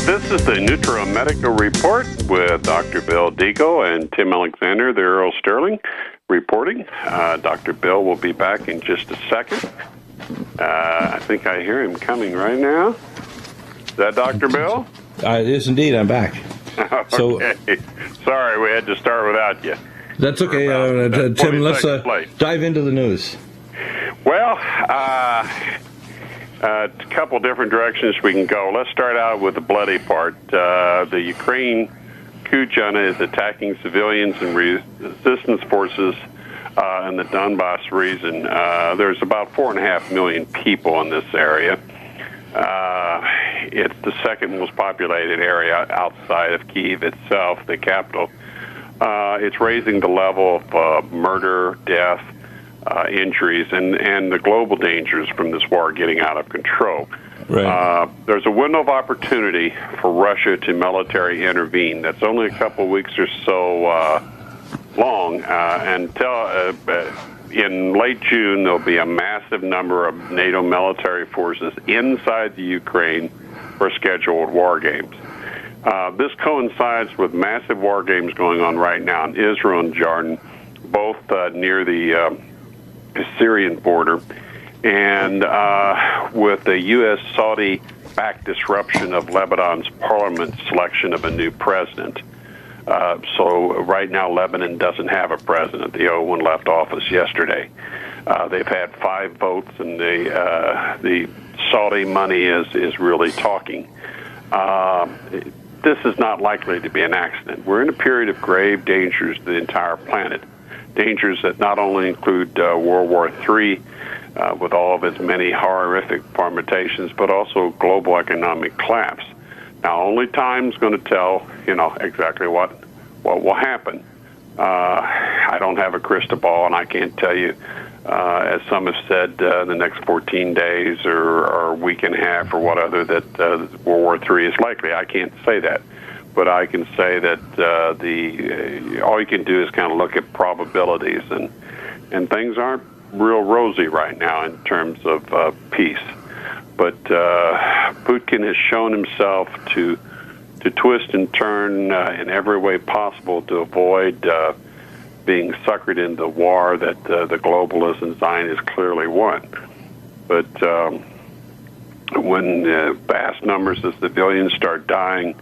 This is the Nutro Medical Report with Dr. Bill Deagle and Tim Alexander, the Earl Sterling, reporting. Dr. Bill will be back in just a second. I think I hear him coming right now. Is that Dr. Bill? It is indeed. I'm back. Okay. So, sorry, we had to start without you. That's okay. Tim, let's dive into the news. Well, a couple different directions we can go. Let's start out with the bloody part. The Ukraine coup junta is attacking civilians and resistance forces in the Donbass region. There's about 4.5 million people in this area. It's the second most populated area outside of Kyiv itself, the capital. It's raising the level of murder, death, injuries, and the global dangers from this war getting out of control. Right. There's a window of opportunity for Russia to military intervene. That's only a couple of weeks or so long until in late June there'll be a massive number of NATO military forces inside the Ukraine for scheduled war games. This coincides with massive war games going on right now in Israel and Jordan, both near the Syrian border, and with the U.S.-Saudi-backed disruption of Lebanon's parliament selection of a new president. So right now Lebanon doesn't have a president. The old one left office yesterday. They've had 5 votes, and the Saudi money is really talking. This is not likely to be an accident. We're in a period of grave dangers to the entire planet. Dangers that not only include World War III with all of its many horrific permutations, but also global economic collapse. Now, only time's going to tell, exactly what will happen. I don't have a crystal ball, and I can't tell you, as some have said, the next 14 days or week and a half or whatever, that World War III is likely. I can't say that. But I can say that all you can do is kind of look at probabilities, and things aren't real rosy right now in terms of peace. But Putin has shown himself to twist and turn in every way possible to avoid being suckered into the war that the globalists and Zionists clearly won. But when vast numbers of civilians start dying,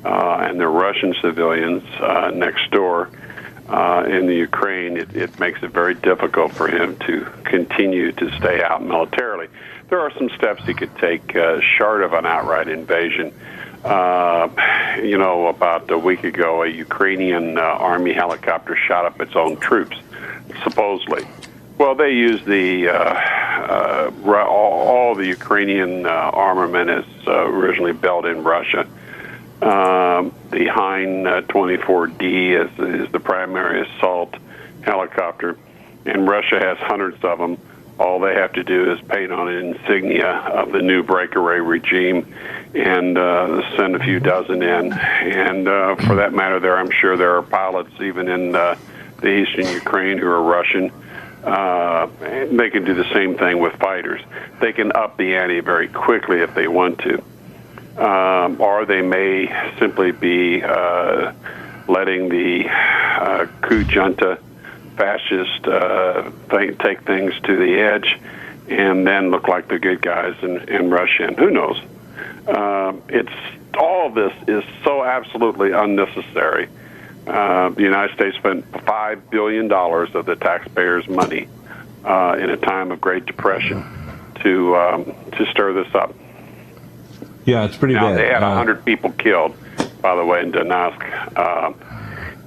and the Russian civilians next door in the Ukraine, it makes it very difficult for him to continue to stay out militarily. There are some steps he could take short of an outright invasion. About a week ago, a Ukrainian army helicopter shot up its own troops, supposedly. Well, they used all the Ukrainian armament is originally built in Russia. The Hind 24D is the primary assault helicopter, and Russia has hundreds of them. All they have to do is paint on an insignia of the new breakaway regime and send a few dozen in. And for that matter, I'm sure there are pilots even in the eastern Ukraine who are Russian. And they can do the same thing with fighters. They can up the ante very quickly if they want to. Or they may simply be letting the coup junta fascist take things to the edge and then look like the good guys in Russia. And who knows? All of this is so absolutely unnecessary. The United States spent $5 billion of the taxpayers' money in a time of Great Depression to stir this up. Yeah, it's pretty bad. They had 100 people killed, by the way, in Donetsk,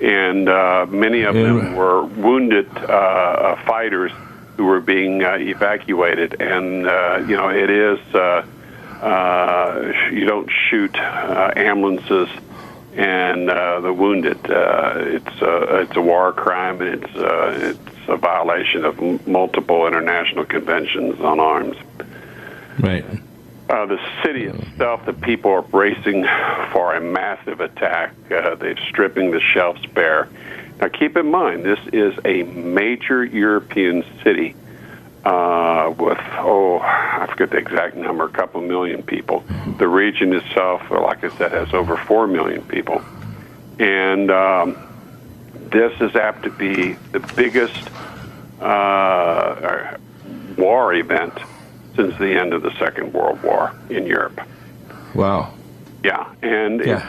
and many of them were wounded fighters who were being evacuated. And it is you don't shoot ambulances and the wounded. It's a war crime, and it's a violation of multiple international conventions on arms. Right. The city itself, the people are bracing for a massive attack. They're stripping the shelves bare. Now, keep in mind, this is a major European city with, I forget the exact number, a couple million people. The region itself, like I said, has over 4 million people. And this is apt to be the biggest war event since the end of the Second World War in Europe. Wow. Yeah, and it's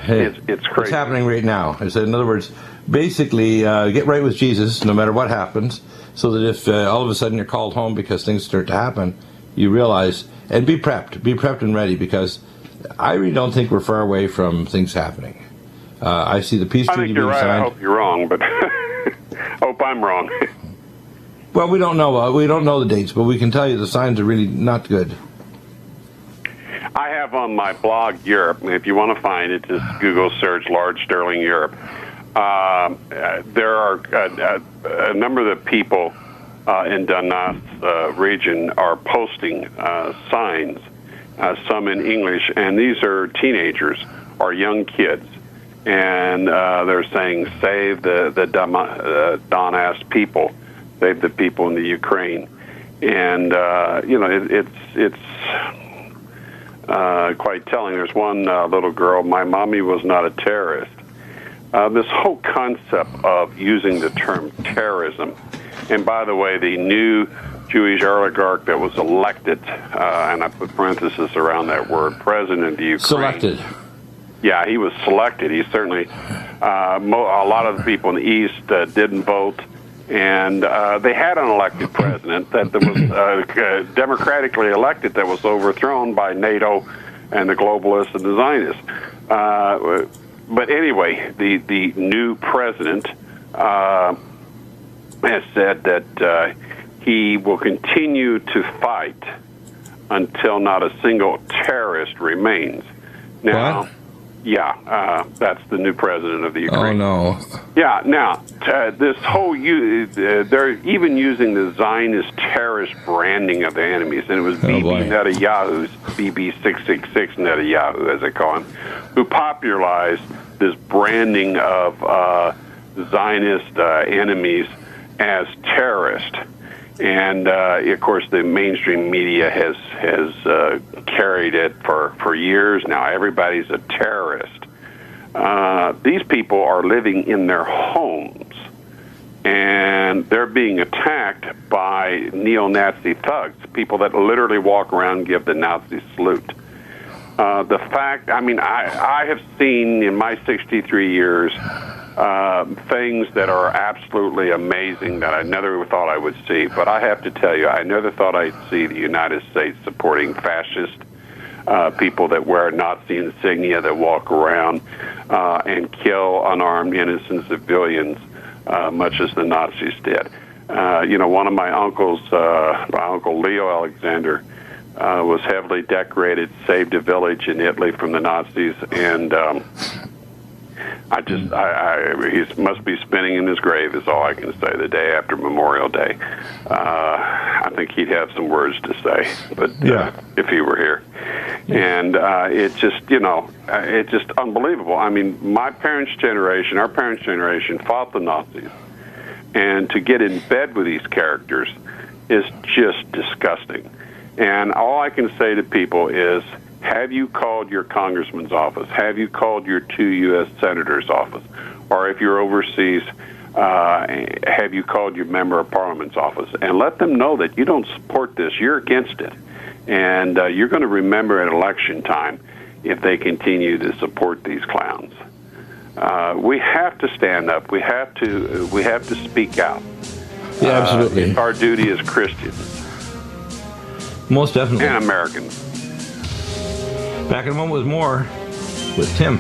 crazy. It's happening right now. In other words, basically, get right with Jesus no matter what happens, so that if all of a sudden you're called home because things start to happen, you realize, and be prepped and ready, because I really don't think we're far away from things happening. I see the peace treaty being signed. I hope you're wrong, but hope I'm wrong. Well, we don't know. We don't know the dates, but we can tell you the signs are really not good. I have on my blog Europe. If you want to find it, just Google search "Large Sterling Europe." There are a number of the people in Donbass region are posting signs, some in English, and these are teenagers or young kids, and they're saying, "Save the Donbass people, save the people in the Ukraine," and it's quite telling. There's one little girl, "My mommy was not a terrorist." This whole concept of using the term terrorism, and by the way, the new Jewish oligarch that was elected, and I put parentheses around that word, president of the Ukraine. Selected. Yeah, he was selected. He certainly, a lot of the people in the East didn't vote, and they had an elected president that was democratically elected that was overthrown by NATO and the globalists and the Zionists. But anyway, the new president has said that he will continue to fight until not a single terrorist remains. Now, what? Yeah, that's the new president of the Ukraine. Oh, no. Yeah, now, this whole, they're even using the Zionist terrorist branding of the enemies, and it was Bibi Netanyahu's, BB666 Netanyahu, as they call him, who popularized this branding of Zionist enemies as terrorist. And, of course, the mainstream media has carried it for years now. Everybody's a terrorist. These people are living in their homes, and they're being attacked by neo-Nazi thugs, people that literally walk around and give the Nazi salute. The fact, I have seen in my 63 years things that are absolutely amazing that I never thought I would see. But I have to tell you, I never thought I'd see the United States supporting fascist people that wear Nazi insignia, that walk around and kill unarmed, innocent civilians, much as the Nazis did. One of my uncles, my Uncle Leo Alexander, was heavily decorated, saved a village in Italy from the Nazis, and he must be spinning in his grave, is all I can say, the day after Memorial Day. I think he'd have some words to say, but if he were here. And it's just unbelievable. I mean, my parents' generation, our parents' generation, fought the Nazis. And to get in bed with these characters is just disgusting. And all I can say to people is, have you called your congressman's office? Have you called your 2 U.S. senators' office? Or if you're overseas, have you called your member of parliament's office? And let them know that you don't support this. You're against it. And you're going to remember at election time if they continue to support these clowns. We have to stand up. We have to speak out. Yeah, absolutely. It's our duty as Christians. Most definitely. And Americans. Back in a moment with more with Tim.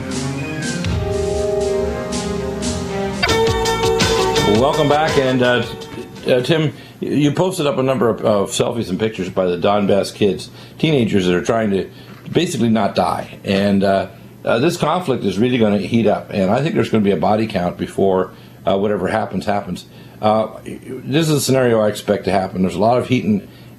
Welcome back, and Tim, you posted up a number of selfies and pictures by the Donbass kids, teenagers that are trying to basically not die. And this conflict is really going to heat up, and I think there's going to be a body count before whatever happens. This is a scenario I expect to happen. There's a lot of heat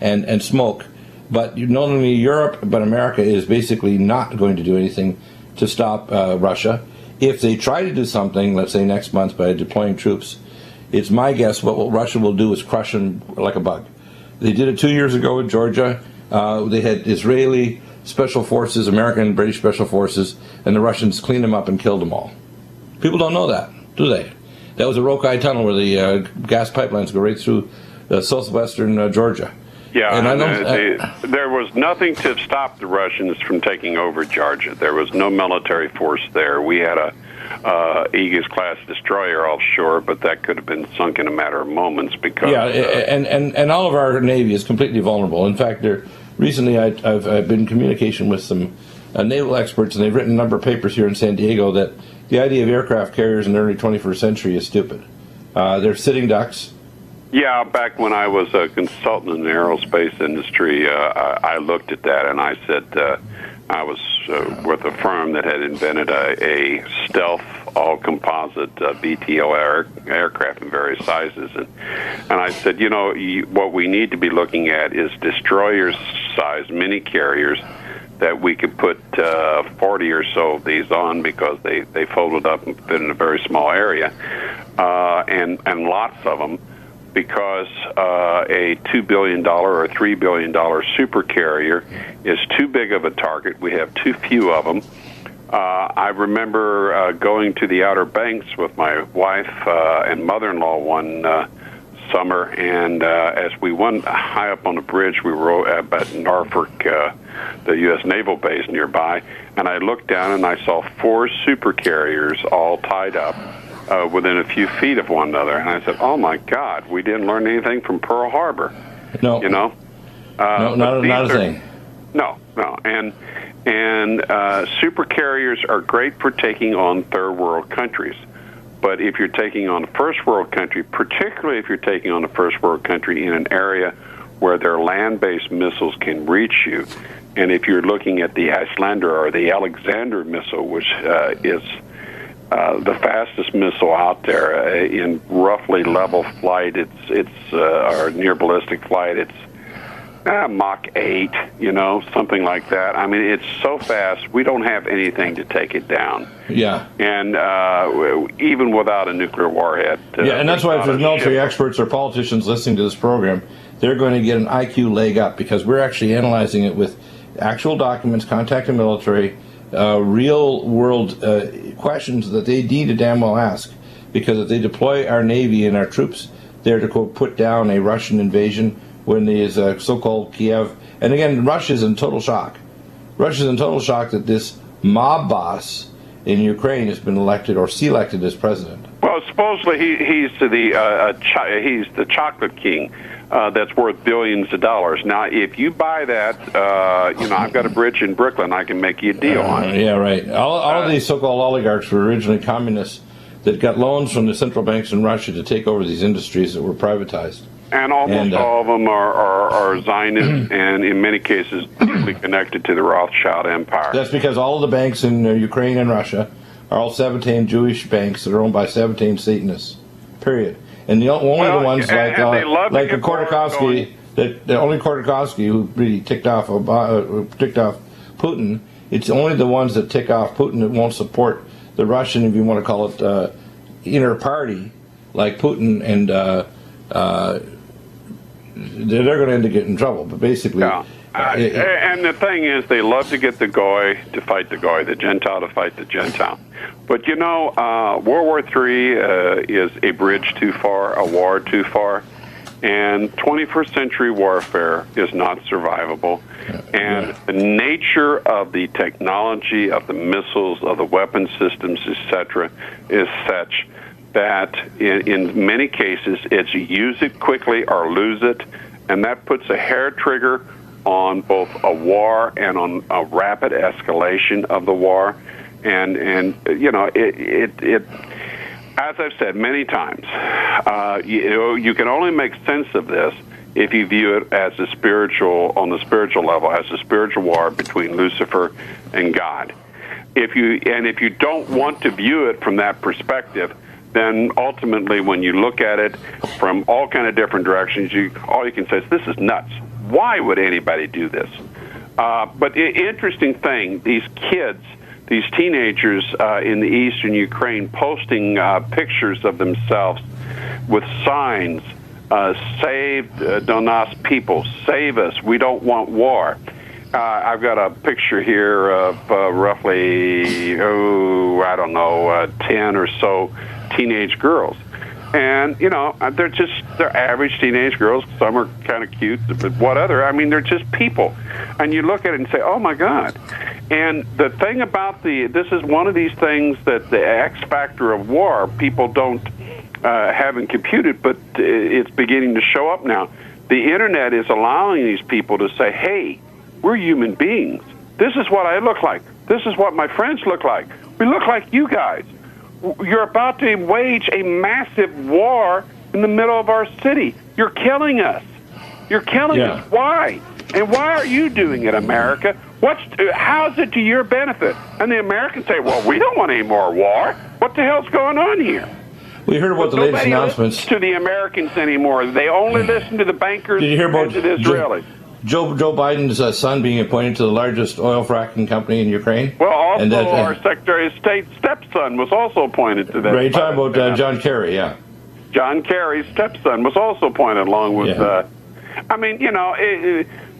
and smoke. But not only Europe, but America is basically not going to do anything to stop Russia. If they try to do something, let's say next month by deploying troops it's my guess what Russia will do is crush them like a bug. They did it 2 years ago in Georgia. They had Israeli special forces, American and British special forces, and the Russians cleaned them up and killed them all. People don't know that, do they? That was a Rokai tunnel where the gas pipelines go right through southwestern Georgia. Yeah, and there was nothing to stop the Russians from taking over Georgia. There was no military force there. We had a Aegis-class destroyer offshore, but that could have been sunk in a matter of moments because... Yeah, and all of our Navy is completely vulnerable. In fact, recently I've been in communication with some naval experts, and they've written a number of papers here in San Diego that the idea of aircraft carriers in the early 21st century is stupid. They're sitting ducks. Yeah, back when I was a consultant in the aerospace industry, I looked at that and I said I was with a firm that had invented a stealth, all-composite BTO aircraft in various sizes. And I said, what we need to be looking at is destroyer-sized mini carriers that we could put 40 or so of these on because they folded up and fit in a very small area, and lots of them, because a $2 billion or $3 billion supercarrier is too big of a target. We have too few of them. I remember going to the Outer Banks with my wife and mother-in-law one summer, and as we went high up on the bridge, we were at Norfolk, the U.S. Naval Base nearby, and I looked down and I saw 4 supercarriers all tied up within a few feet of one another, and I said, "Oh my God, we didn't learn anything from Pearl Harbor." No, no, not a thing. No, and supercarriers are great for taking on third world countries, but if you're taking on a first world country, particularly if you're taking on a first world country in an area where their land-based missiles can reach you, and if you're looking at the Icelander or the Alexander missile, which is the fastest missile out there in roughly level flight, it's or near ballistic flight, it's Mach 8, something like that. I mean, it's so fast, we don't have anything to take it down. Yeah. And even without a nuclear warhead. And that's why if there's military experts or politicians listening to this program, they're going to get an IQ leg up, because we're actually analyzing it with actual documents, contacting military, real-world questions that they need to damn well ask. Because if they deploy our Navy and our troops there to put down a Russian invasion when there's so-called Kiev, and again, Russia's in total shock. Russia's in total shock that this mob boss in Ukraine has been elected or selected as president. Well, supposedly he's the chocolate king. That's worth billions of dollars. Now, if you buy that, I've got a bridge in Brooklyn. I can make you a deal on it. Yeah, right. All of these so-called oligarchs were originally communists that got loans from the central banks in Russia to take over these industries that were privatized. And almost all of them are Zionists, and in many cases deeply connected to the Rothschild Empire. That's because all of the banks in Ukraine and Russia are all Sabbatean Jewish banks that are owned by Sabbatean Satanists. Period. And the only the ones like Khodorkovsky, the only Khodorkovsky who really ticked off Putin. It's only the ones that tick off Putin that won't support the Russian, if you want to call it, inner party, like Putin, and they're going to end up getting in trouble. But basically, and the thing is, they love to get the goy to fight the goy, the Gentile to fight the Gentile. But World War III is a bridge too far, a war too far, and 21st century warfare is not survivable. And the nature of the technology, of the missiles, of the weapon systems, etc., is such that in many cases it's use it quickly or lose it, and that puts a hair trigger on both a war and on a rapid escalation of the war. And it as I've said many times, you can only make sense of this if you view it as on the spiritual level, as a spiritual war between Lucifer and God. If you don't want to view it from that perspective, then ultimately when you look at it from all kind of different directions, all you can say is, this is nuts. Why would anybody do this? But the interesting thing, these kids these teenagers in the eastern Ukraine posting pictures of themselves with signs, save Donbass people, save us, we don't want war. I've got a picture here of roughly, 10 or so teenage girls. And, they're average teenage girls. Some are kind of cute, but what other? I mean, they're just people. And you look at it and say, oh, my God. And the thing about this is one of these things that the X factor of war, people haven't computed, but it's beginning to show up now. The Internet is allowing these people to say, hey, we're human beings. This is what I look like. This is what my friends look like. We look like you guys. You're about to wage a massive war in the middle of our city. You're killing us. You're killing us. Why? And why are you doing it, America? How's it to your benefit? And the Americans say, well, we don't want any more war. What the hell's going on here? We heard about the latest announcements. To the Americans anymore. They only listen to the bankers and to the Israelis. Joe Biden's son being appointed to the largest oil fracking company in Ukraine. Well, also our Secretary of State's stepson was also appointed to that. Right, you're talking about John Kerry, yeah. John Kerry's stepson was also appointed along with.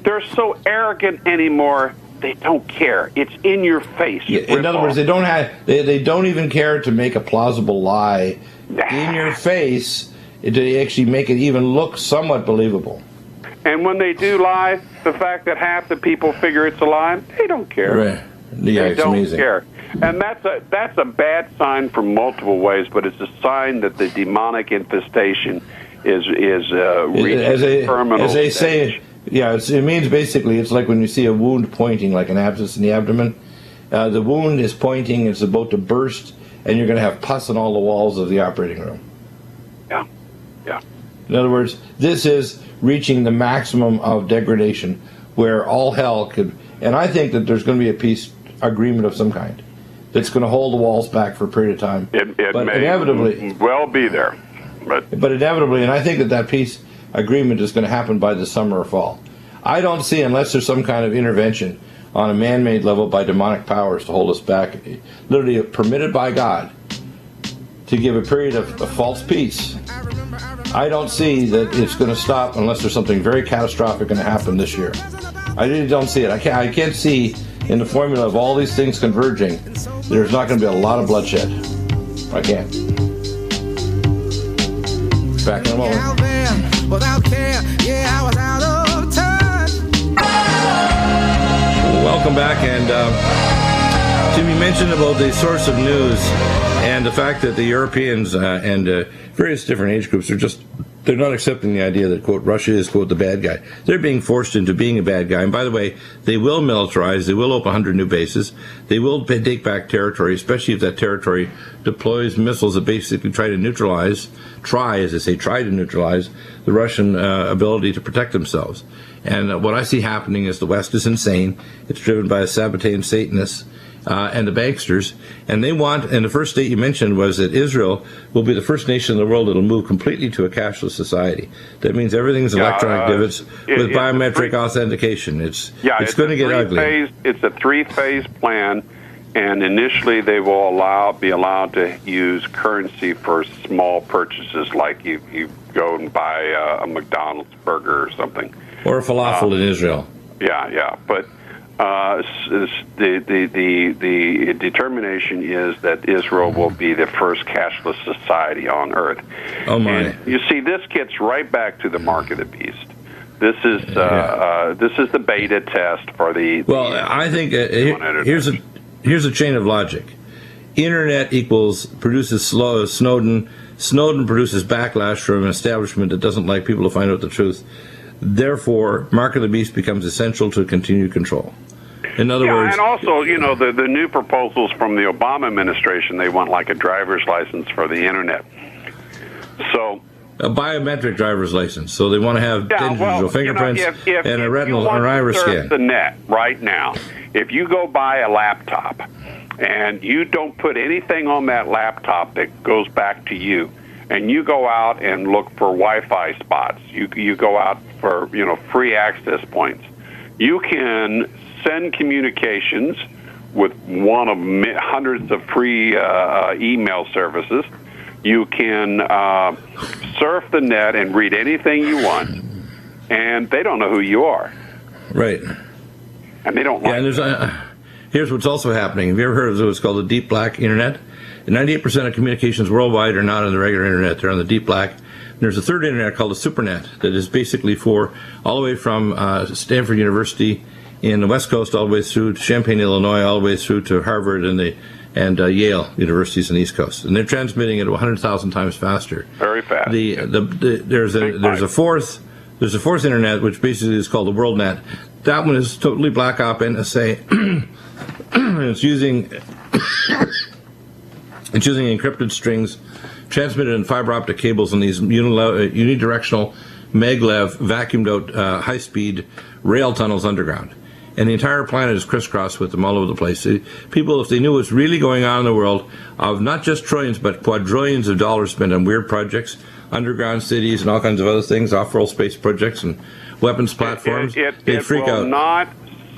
They're so arrogant anymore. They don't care. It's in your face. In other words, they don't even care to make a plausible lie in your face to actually make it even look somewhat believable. And when they do lie, the fact that half the people figure it's a lie, they don't care. Right. Yeah, they it's don't amazing. care. And that's a bad sign from multiple ways, but it's a sign that the demonic infestation is reaching terminal as they stage. say, it means basically it's like when you see a wound pointing, like an abscess in the abdomen. The wound is pointing, it's about to burst, and you're going to have pus on all the walls of the operating room. Yeah. In other words, this is reaching the maximum of degradation where all hell could... And I think that there's going to be a peace agreement of some kind that's going to hold the walls back for a period of time. It but may inevitably, well be there. But inevitably, and I think that peace agreement is going to happen by the summer or fall. I don't see, unless there's some kind of intervention on a man-made level by demonic powers to hold us back, literally permitted by God, to give a period of false peace. I don't see that it's going to stop unless there's something very catastrophic going to happen this year. I really don't see it. I can't see in the formula of all these things converging, there's not going to be a lot of bloodshed. I can't. Back in a moment. Welcome back, and Tim, you mentioned about the source of news and the fact that the Europeans and various different age groups they're not accepting the idea that, quote, Russia is, quote, the bad guy. They're being forced into being a bad guy. And by the way, they will militarize. They will open 100 new bases. They will take back territory, especially if that territory deploys missiles that basically try to neutralize the Russian ability to protect themselves. And what I see happening is the West is insane. It's driven by a Sabbatean Satanists and the banksters, and they want, and the first state you mentioned was that Israel will be the first nation in the world that will move completely to a cashless society. That means everything's electronic divots with biometric authentication. It's going to get ugly. It's a three-phase plan, and initially they will be allowed to use currency for small purchases, like you go and buy a McDonald's burger or something. Or a falafel in Israel. Yeah, but the determination is that Israel will be the first cashless society on earth. Oh my! And you see, this gets right back to the mark of the beast. This is the beta test for the. Well, I think here's a chain of logic. Internet produces Snowden. Snowden produces backlash from an establishment that doesn't like people to find out the truth. Therefore, mark of the beast becomes essential to continued control. In other words, and also, the new proposals from the Obama administration, they want like a driver's license for the internet. So a biometric driver's license. So they want to have digital fingerprints and a retinal or iris scan. The net right now. If you go buy a laptop and you don't put anything on that laptop that goes back to you, and you go out and look for Wi-Fi spots, you go out for free access points, you can send communications with one of hundreds of free email services. You can surf the net and read anything you want, and they don't know who you are. Right. And they don't like and here's what's also happening. Have you ever heard of what's called the deep black internet? 98% of communications worldwide are not on the regular internet. They're on the deep black. And there's a third internet called the supernet that is basically for all the way from Stanford University in the West Coast all the way through to Champaign, Illinois, all the way through to Harvard and Yale universities on the East Coast. And they're transmitting it 100,000 times faster. Very fast. There's a fourth internet, which basically is called the WorldNet. That one is totally black op NSA. It's using encrypted strings transmitted in fiber optic cables on these unidirectional maglev vacuumed out high-speed rail tunnels underground. And the entire planet is crisscrossed with them all over the place. People, if they knew what's really going on in the world, of not just trillions but quadrillions of dollars spent on weird projects, underground cities and all kinds of other things, off-world space projects and weapons platforms, they'd freak out. It will not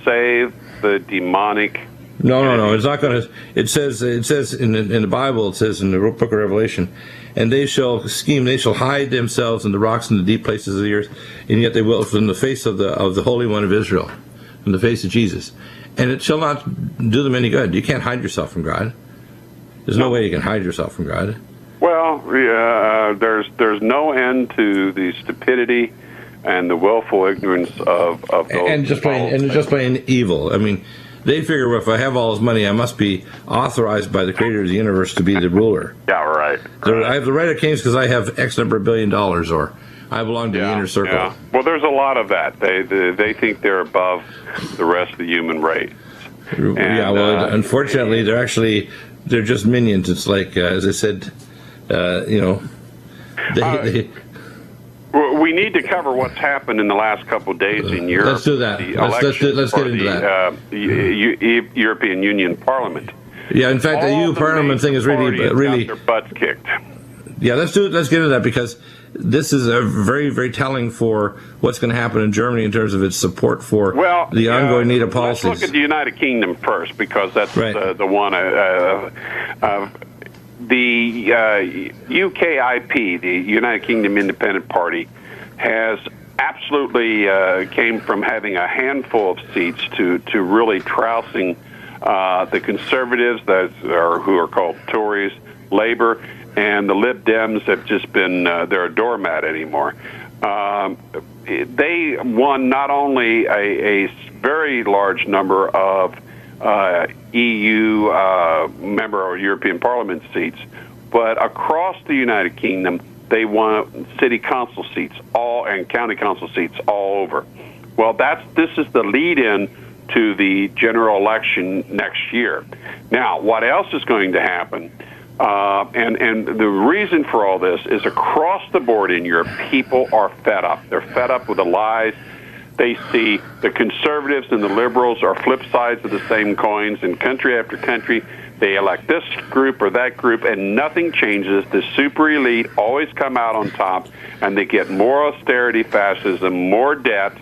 save the demonic. No. It's not going to. It says in the Bible. It says in the book of Revelation, and they shall scheme. They shall hide themselves in the rocks and the deep places of the earth, and yet they will from the face of the Holy One of Israel, from the face of Jesus, and it shall not do them any good. You can't hide yourself from God. There's no way you can hide yourself from God. Well, there's no end to the stupidity and the willful ignorance of those. And just plain evil. I mean, they figure, well, if I have all this money, I must be authorized by the creator of the universe to be the ruler. Yeah, right. I have the right of kings because I have X number of $1 billion, or I belong to the inner circle. Yeah. Well, there's a lot of that. They think they're above the rest of the human race. And, unfortunately, they're just minions. It's like, as I said, we need to cover what's happened in the last couple of days in Europe. Let's do that. Let's get into that. European Union Parliament. Yeah, in fact, the EU Parliament thing is really got their butts kicked. Yeah, let's get into that, because this is a very, very telling for what's going to happen in Germany in terms of its support for the ongoing need of policies. Let's look at the United Kingdom first, because that's the one. The UKIP, the United Kingdom Independent Party, has absolutely came from having a handful of seats to really trouncing the Conservatives, who are called Tories, Labour, and the Lib Dems have just been, they're a doormat anymore. They won not only a very large number of EU member or European Parliament seats, but across the United Kingdom, they won city council seats and county council seats all over. Well, this is the lead-in to the general election next year. Now, what else is going to happen? And the reason for all this is across the board in Europe, people are fed up. They're fed up with the lies. They see the conservatives and the liberals are flip sides of the same coins. In country after country, they elect this group or that group, and nothing changes. The super elite always come out on top, and they get more austerity, fascism, more debt,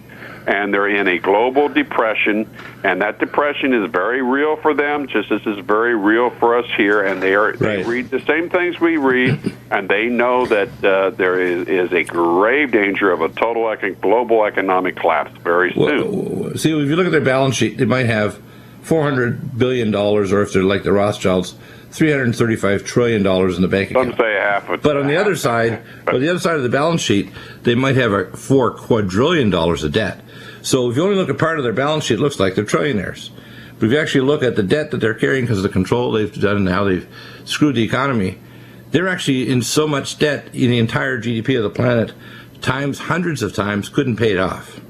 and they're in a global depression, and that depression is very real for them, just as it's very real for us here, and they read the same things we read, and they know that there is a grave danger of a total global economic collapse very soon. See, if you look at their balance sheet, they might have $400 billion, or if they're like the Rothschilds, $335 trillion in the bank account. Some say half. But on the other side, of the balance sheet, they might have $4 quadrillion of debt. So if you only look at part of their balance sheet, it looks like they're trillionaires. But if you actually look at the debt that they're carrying because of the control they've done and how they've screwed the economy, they're actually in so much debt in the entire GDP of the planet, hundreds of times, couldn't pay it off.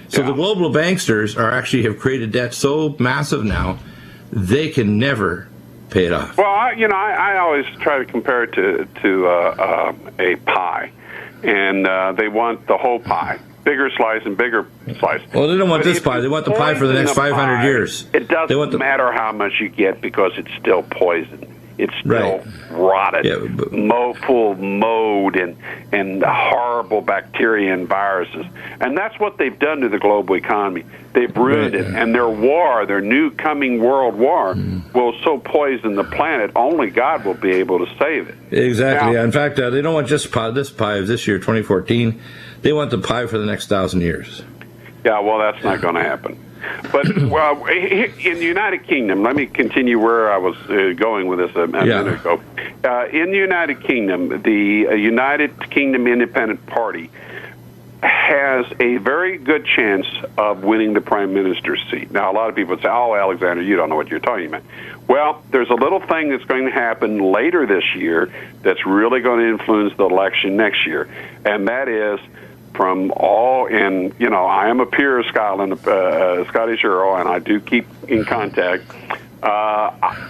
So the global banksters have created debt so massive now, they can never pay it off. Well, I always try to compare it to a pie, and they want the whole pie, bigger slice and bigger slice. Well, they don't want this pie. They want the pie for the next 500 years. It doesn't matter how much you get because it's still poison. it's still rotted, full of mold and horrible bacteria and viruses. And that's what they've done to the global economy. They've ruined it. And their new coming world war, will so poison the planet, only God will be able to save it. Exactly. Now, in fact, they don't want just this pie of this year, 2014. They want the pie for the next 1,000 years. Yeah, well, that's not going to happen. But well, in the United Kingdom, let me continue where I was going with this a minute ago. In the United Kingdom, the United Kingdom Independent Party has a very good chance of winning the prime minister's seat. Now, a lot of people say, "Oh, Alexander, you don't know what you're talking about." Well, there's a little thing that's going to happen later this year that's really going to influence the election next year, and that is from all, and I am a peer of Scotland, Scottish Earl, and I do keep in contact.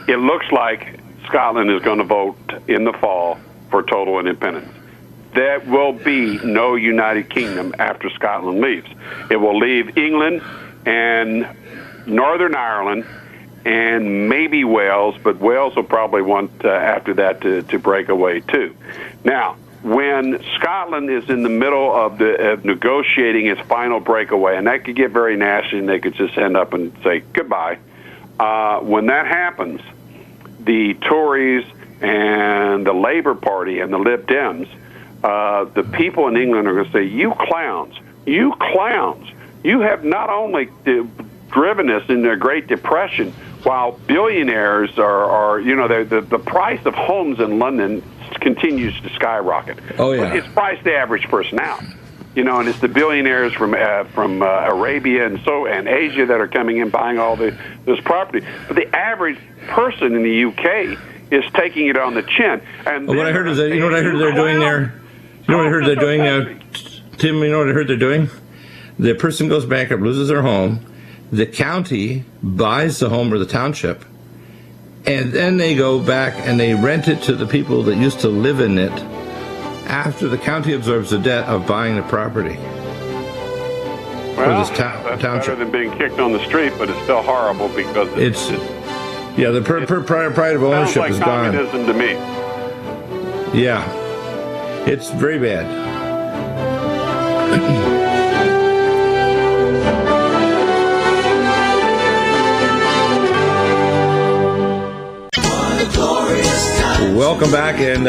It looks like Scotland is going to vote in the fall for total independence. There will be no United Kingdom after Scotland leaves. It will leave England and Northern Ireland and maybe Wales, but Wales will probably want after that to break away too. Now, when Scotland is in the middle of negotiating its final breakaway, and that could get very nasty, and they could just end up and say goodbye. When that happens, the Tories and the Labour Party and the Lib Dems, the people in England are going to say, "You clowns, you have not only driven us into a Great Depression, while billionaires are the price of homes in London continues to skyrocket. Oh yeah, but it's priced the average person out. And it's the billionaires from Arabia and Asia that are coming in buying all this property. But the average person in the UK is taking it on the chin. And what I heard is that what I heard they're doing there. You know what I heard they're doing, Tim? You know what I heard they're doing? The person goes bankrupt, loses their home. The county buys the home or the township, and then they go back and they rent it to the people that used to live in it after the county absorbs the debt of buying the property. Well, that's better than being kicked on the street, but it's still horrible because it's the pride of ownership is gone. Sounds like communism to me. Yeah, it's very bad. Welcome back, and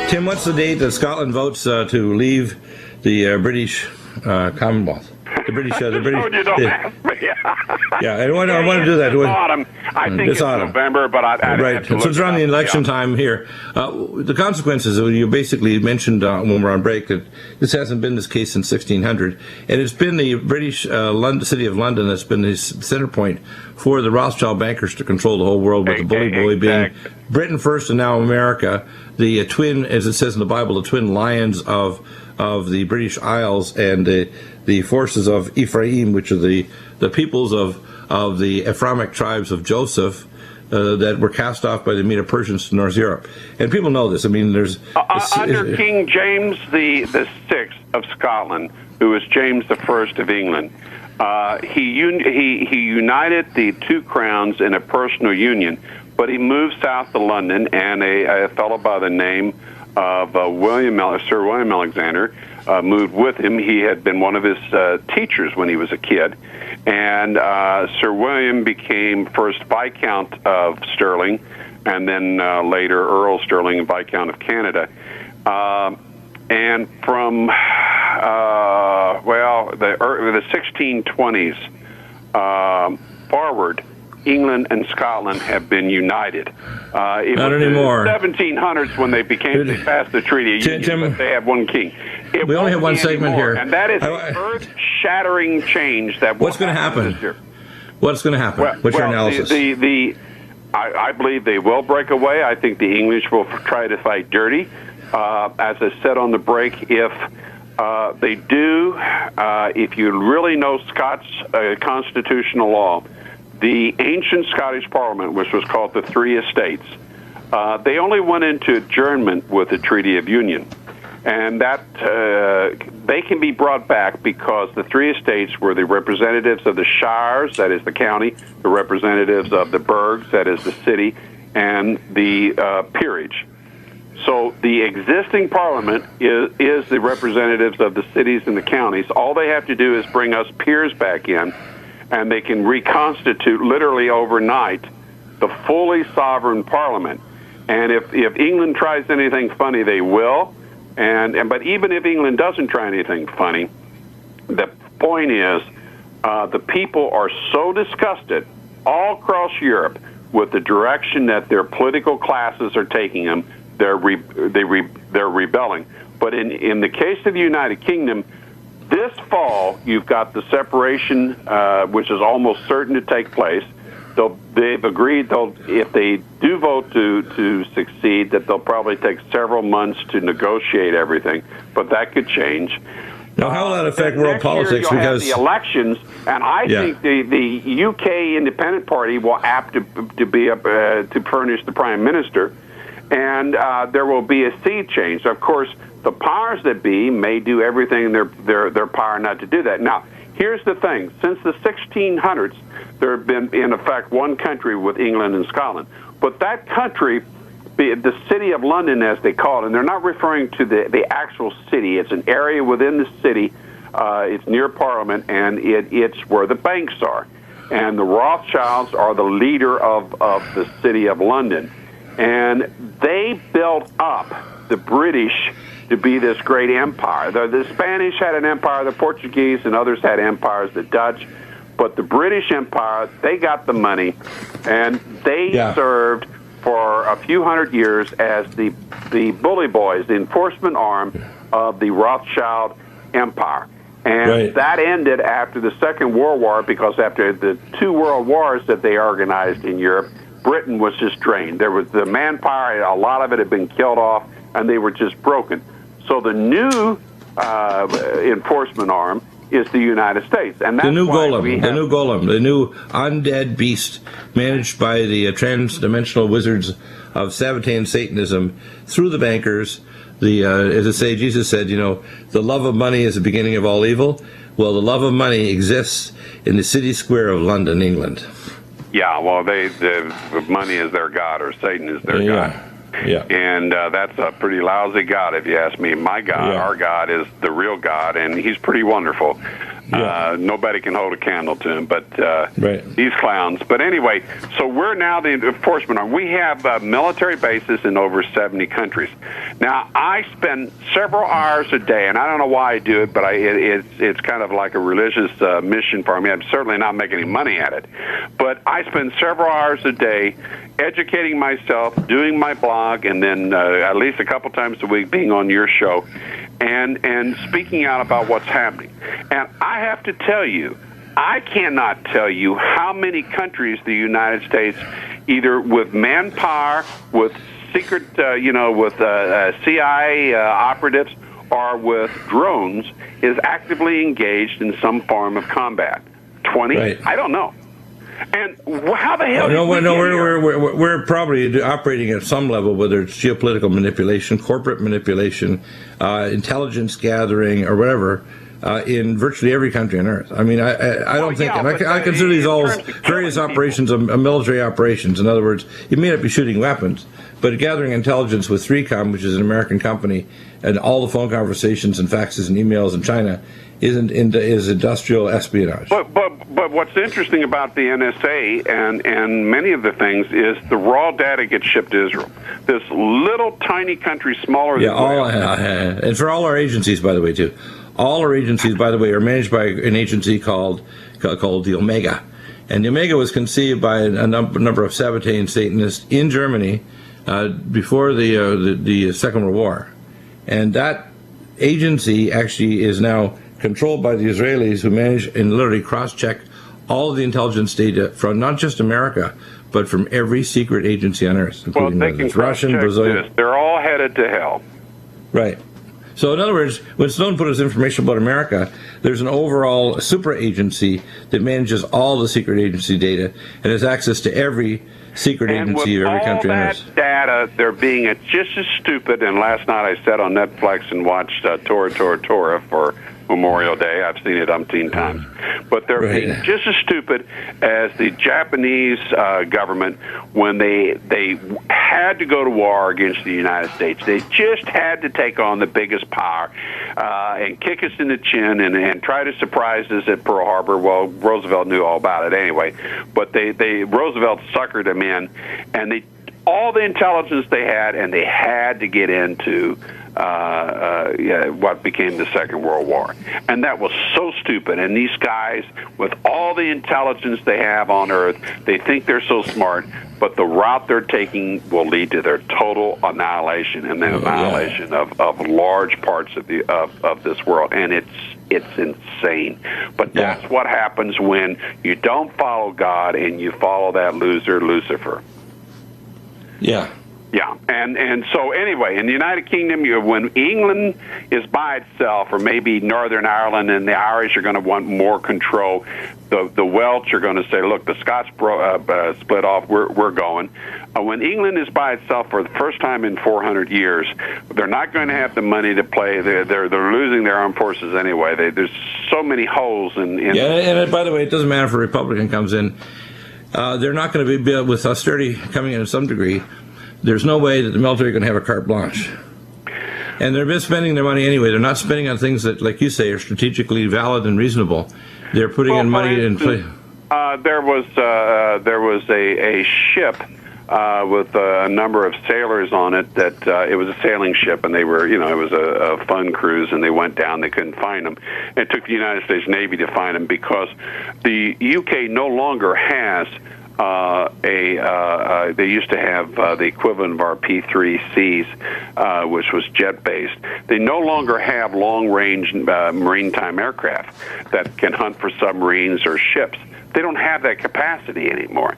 Tim, what's the date that Scotland votes to leave the British Commonwealth? The British. Yeah, I want to do that. It's autumn. I think it's autumn. November, but right. So it's around the election time here. The consequences, you basically mentioned when we're on break, that this hasn't been this case since 1600, and it's been the British city of London that's been the center point for the Rothschild bankers to control the whole world, with the bully being Britain first and now America, the twin, as it says in the Bible, the twin lions of the British Isles, and the forces of Ephraim, which are the peoples of the Ephraimic tribes of Joseph, that were cast off by the Medo-Persians to North Europe. And people know this. I mean, there's under King James the Sixth of Scotland, who was James the First of England. He united the two crowns in a personal union, but he moved south to London, and a fellow by the name of Sir William Alexander moved with him. He had been one of his teachers when he was a kid, and Sir William became first Viscount of Stirling, and then later Earl Stirling and Viscount of Canada. And from the 1620s forward, England and Scotland have been united. It Not was anymore. In the 1700s when they passed the Treaty of Union, but they have one king. We only have one segment here, and that is an earth-shattering change. What's going to happen this year? What's going to happen? What's your analysis? I believe they will break away. I think the English will try to fight dirty. As I said on the break, if they do, if you really know Scots constitutional law, the ancient Scottish Parliament, which was called the Three Estates, they only went into adjournment with the Treaty of Union. And that they can be brought back because the Three Estates were the representatives of the shires, that is the county, the representatives of the burghs, that is the city, and the peerage. So the existing parliament is the representatives of the cities and the counties. All they have to do is bring us peers back in, and they can reconstitute literally overnight the fully sovereign parliament. And if England tries anything funny, they will. But even if England doesn't try anything funny, the point is the people are so disgusted all across Europe with the direction that their political classes are taking them. They're rebelling. But in the case of the United Kingdom, this fall you've got the separation, which is almost certain to take place. They've agreed if they do vote to succeed, that they'll probably take several months to negotiate everything, but that could change. Now, how will that affect world politics? You'll have the elections, and I think the UK Independent Party will apt to furnish the Prime Minister, and there will be a sea change. Of course, the powers that be may do everything in their power not to do that. Now, here's the thing: since the 1600s, there have been, in effect, one country with England and Scotland. But that country, the city of London, as they call it, and they're not referring to the actual city. It's an area within the city. It's near Parliament, and it's where the banks are. And the Rothschilds are the leader of the city of London. And they built up the British to be this great empire. The Spanish had an empire, the Portuguese and others had empires, the Dutch. But the British Empire, they got the money, and they served for a few hundred years as the bully boys, the enforcement arm of the Rothschild Empire. And that ended after the Second World War, because after the two world wars that they organized in Europe, Britain was just drained. There was the manpower, a lot of it had been killed off, and they were just broken. So the new enforcement arm is the United States, and that's the new golem, the new undead beast managed by the trans-dimensional wizards of Sabbatean Satanism through the bankers. As I say, Jesus said, the love of money is the beginning of all evil. Well, the love of money exists in the city square of London, England. Yeah, well, the money is their god, or Satan is their god. Yeah. And that's a pretty lousy God, if you ask me. My God, our God, is the real God, and he's pretty wonderful. Nobody can hold a candle to him, but these clowns. But anyway, so we're now the enforcement arm. We have military bases in over 70 countries. Now, I spend several hours a day, and I don't know why I do it, but it's kind of like a religious mission for me. I'm certainly not making any money at it. But I spend several hours a day educating myself, doing my blog, and then at least a couple times a week being on your show and speaking out about what's happening. And I have to tell you, I cannot tell you how many countries the United States, either with manpower, with secret, with CIA operatives, or with drones, is actively engaged in some form of combat. 20? I don't know. And how the hell? We're probably operating at some level, whether it's geopolitical manipulation, corporate manipulation, intelligence gathering, or whatever, in virtually every country on Earth. I mean, I don't think, and I consider these all various operations of military operations. In other words, you may not be shooting weapons, but gathering intelligence with 3Com, which is an American company, and all the phone conversations and faxes and emails in China is industrial espionage. But what's interesting about the NSA and many of the things is the raw data gets shipped to Israel. This little tiny country, smaller than and for all our agencies, by the way, too. All our agencies, by the way, are managed by an agency called the Omega. And the Omega was conceived by a number of Sabbatean Satanists in Germany before the Second World War. And that agency actually is now controlled by the Israelis, who manage and literally cross-check all of the intelligence data from not just America, but from every secret agency on Earth, including Russian, Brazilian. They're all headed to hell. Right. So in other words, when Snowden put his information about America, there's an overall super agency that manages all the secret agency data and has access to every secret agency of every country on Earth. And with all that data, they're being just as stupid. And last night I sat on Netflix and watched Torah for Memorial Day. I've seen it umpteen times. But they're being just as stupid as the Japanese government when they had to go to war against the United States. They just had to take on the biggest power and kick us in the chin and try to surprise us at Pearl Harbor. Well, Roosevelt knew all about it anyway. But Roosevelt suckered them in, and all the intelligence they had, and they had to get into what became the Second World War. And that was so stupid. And these guys, with all the intelligence they have on Earth, they think they're so smart, but the route they're taking will lead to their total annihilation and the annihilation of large parts of this world. And it's insane. But that's what happens when you don't follow God and you follow that loser, Lucifer. Yeah. Yeah, and so anyway, in the United Kingdom, when England is by itself, or maybe Northern Ireland and the Irish are going to want more control, the Welsh are going to say, look, the Scots split off, we're going. When England is by itself for the first time in 400 years, they're not going to have the money to play. They're losing their armed forces anyway. There's so many holes in. Yeah, and by the way, it doesn't matter if a Republican comes in. They're not going to be, with austerity coming in to some degree, there's no way that the military are going to have a carte blanche. And they're misspending their money anyway. They're not spending on things that, like you say, are strategically valid and reasonable. They're putting in money in play. There was a ship with a number of sailors on it that it was a sailing ship, and they were, it was a fun cruise, and they went down. They couldn't find them. It took the United States Navy to find them because the UK no longer has they used to have the equivalent of our P-3Cs, which was jet-based. They no longer have long-range maritime aircraft that can hunt for submarines or ships. They don't have that capacity anymore.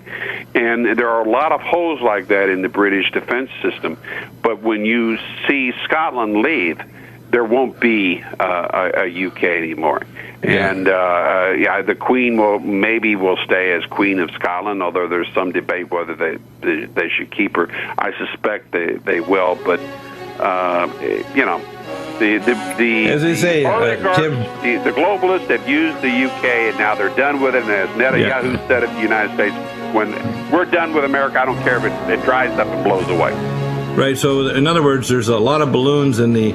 And there are a lot of holes like that in the British defense system. But when you see Scotland leave, there won't be a UK anymore. Yeah. And the Queen will stay as Queen of Scotland, although there's some debate whether they should keep her. I suspect they will, but the as they say, Tim, the globalists have used the UK, and now they're done with it. And as Netanyahu said at the United States, when we're done with America, I don't care if it dries up and blows away. Right. So, in other words, there's a lot of balloons in the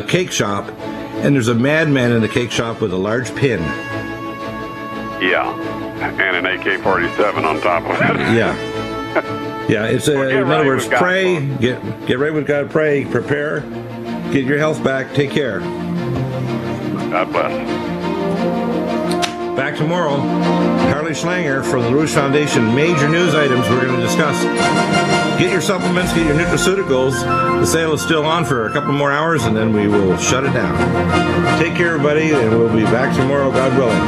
cake shop, and there's a madman in the cake shop with a large pin. Yeah, and an AK-47 on top of it. Yeah. Yeah, it's in other words, pray, get right with God, pray, prepare, get your health back, take care. God bless. Back tomorrow, Harley Schlanger from the Rouge Foundation. Major news items we're going to discuss. Get your supplements, get your nutraceuticals. The sale is still on for a couple more hours, and then we will shut it down. Take care, everybody, and we'll be back tomorrow, God willing.